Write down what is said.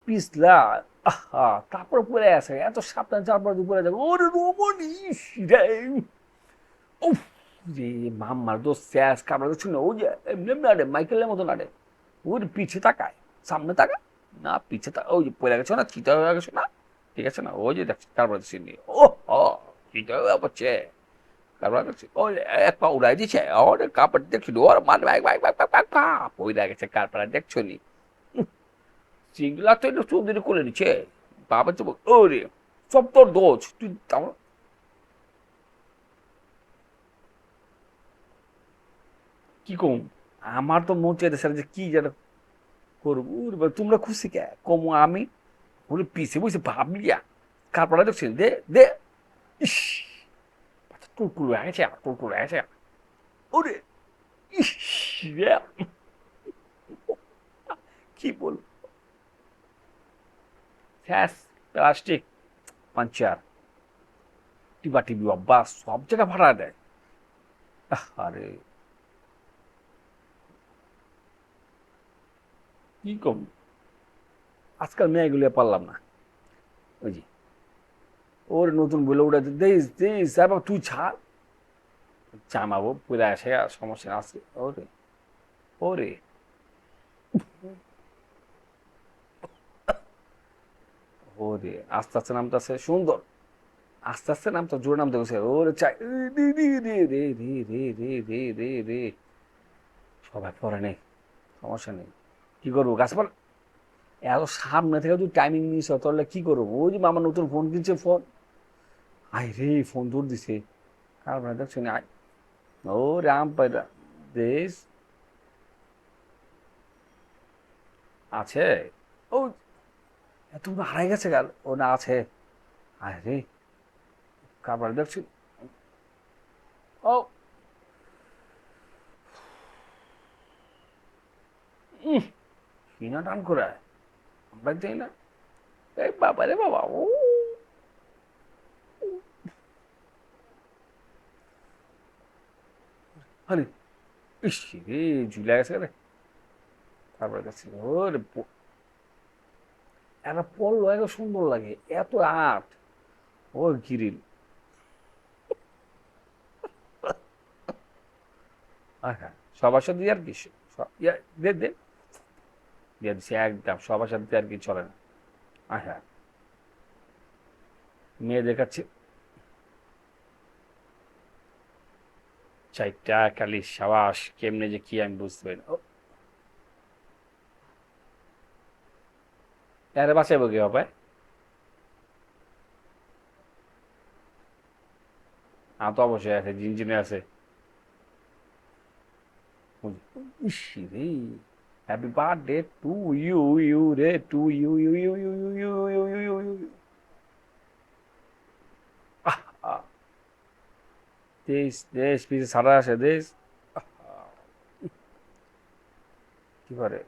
পিছলা, আহা, তারপর পরে আছে এত সাবধানে চারপর পরে যাবে, ওরে রমণী রে, উফ, রে মাম্মার দোস্ত শেষ কামড়া দিচ্ছিল না, ওই যে এমনি এমনি আডে মাইকেলের মতো নাড়ে, ওর পিছে তাকায়, সামনে তাকায় না, পিছে ওই যে পড়ে গেছে না, চিতা হয়ে গেছে না, ঠিক আছে না, ওই যে দেখছি কামড়া দিচ্ছি নি, ও হ, চিতা হয়ে পড়ছে, কামড়া দিচ্ছি, ওই এক পা উড়াই দিচ্ছে, ওরে কাপড় দেখছি ওর মান bag bag bag bag bag পা পড়ে গেছে, কারপাড়া দেখছো নি, সিঙ্গলা তো একটু চৌধুরী করে নিচ্ছে, বাবা তো ওরে সব তোর দোষ, তুই কি কম, আমার তো মন চাইতেছে যে কি যেন করবো, তোমরা খুশি কে কমু আমি, বলে পিছে বসে ভাবলিয়া, কারপাড়া দেখছি দে দে, ইস, টুলটুল হয়ে গেছে, টুলটুল হয়ে গেছে, ওরে ইস রে, কি বল, শেষ, প্লাস্টিক পাঞ্চার, টিবা টিবি অভ্যাস সব জায়গায় ভাড়া দেয়, আরে কি কম, আজকাল মেয়েগুলো পারলাম না, ওই যে ওর নতুন বলে উঠে দিস দিস, এবার তুই ছাড়, জামাবো পুরা আসে আর সমস্যা আছে, ওরে ওরে, ওরে আস্তে আস্তে নামতেছে সুন্দর, আস্তে আস্তে নামতে জোরে নামতে গেছে, ওরে চাই রে রে রে রে রে রে রে রে রে রে, সবাই পরে নেই, সমস্যা নেই, কি করবো গাছপালা এত সামনে থেকে তুই টাইমিং নিস, তাহলে কি করবো, ওই যে আমার নতুন ফোন কিনছে, ফোন আই রে, ফোন দূর দিছে, কার দেখছো না, ও রাম পাইরা দেশ আছে, ও এত হারাই গেছে গাল, ও না আছে, আয় রে, কারবার দেখছি, ও কিনা টান করে আমরা দেই না, এই বাবা রে বাবা, ও আরে ইস রে, ঝুলে গেছে রে, তারপরে দেখছি ওরে একটা পড়লো, এত সুন্দর লাগে, এত আট, ও গিরিল, আচ্ছা সবার সাথে আর কি, দে দে, দিয়ে দিচ্ছি একদম, সবার সাথে আর কি চলে না, আচ্ছা মেয়ে দেখাচ্ছি, চারটা খালি সাবাস, কেমনে যে কি আমি বুঝতে পারি না, আরে বাঁচাবো কি হবে, তো অবশ্যই আছে, জিনজিনে আছে, ইস রে, happy birthday to you, you রে, to you you you you you you you you you you, দেশ দেশ পিছে সারা আসে দেশ, কি করে